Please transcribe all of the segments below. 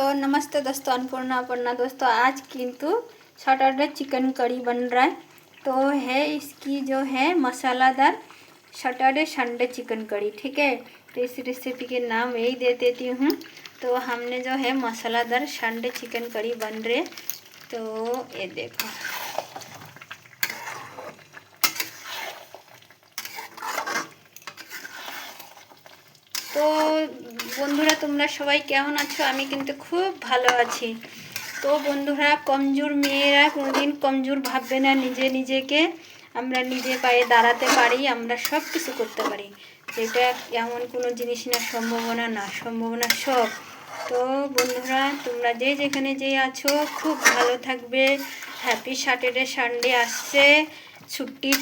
नमस्ते दोस्तों, अन्नपूर्णा अपर्णा दोस्तों। आज किंतु सैटरडे चिकन करी बन रहा है। तो है इसकी जो है मसालादार सैटरडे संडे चिकन करी। ठीक है, तो इस रेसिपी के नाम यही दे देती हूँ। तो हमने जो है मसालादार संडे चिकन करी बन रहे। तो ये देखो, तो বন্ধুরা তোমরা সবাই কেমন আছো? আমি কিন্তু খুব ভালো আছি। তো বন্ধুরা, কমজোর মেয়েরা কোনোদিন কমজোর ভাববে না। নিজেকে আমরা নিজে পায়ে দাঁড়াতে পারি, আমরা সব কিছু করতে পারি। এটা এমন কোনো জিনিস না সম্ভাবনা না, সম্ভাবনা সব। তো বন্ধুরা, তোমরা যেখানে আছো খুব ভালো থাকবে। হ্যাপি স্যাটারডে সানডে আসছে, ছুটি।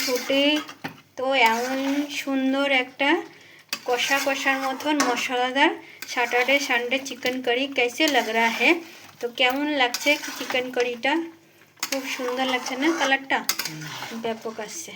তো এমন সুন্দর একটা কষা কষার মতন মশলাদার सैटरडे संडे चिकन करी कैसे लग रहा है? तो কেমন লাগছে চিকেন কারিটা? খুব সুন্দর লাগছে না? কালারটা ব্যাপক আসছে।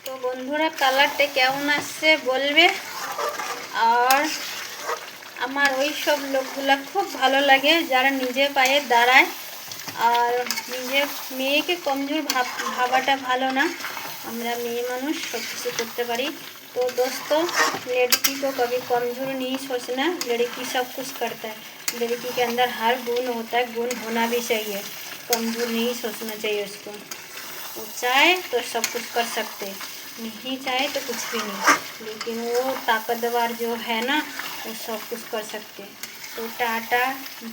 তো বন্ধুরা, কালারটা কেমন আসছে বলবে। আর আমার ওই সব লোকগুলা খুব ভালো লাগে যারা নিজে পায়ে দাঁড়ায়। আর নিজের মেয়েকে কমজোর ভাবাটা ভালো না। আমরা মেয়ে মানুষ सब কিছু করতে পারি। तो दोस्तों, लड़की को कभी कमजोर नहीं सोचना। लड़की सब कुछ करता है। लड़की के अंदर हर गुण होता है, गुण होना भी चाहिए। कमजोर नहीं सोचना चाहिए उसको। वो चाहे तो सब कुछ कर सकते, नहीं चाहे तो कुछ भी नहीं। लेकिन वो ताकतवर जो है ना, वो सब कुछ कर सकते। तो tata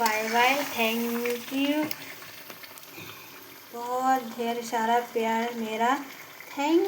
bye bye, thank you. बहुत ढेर सारा प्यार मेरा, थैंक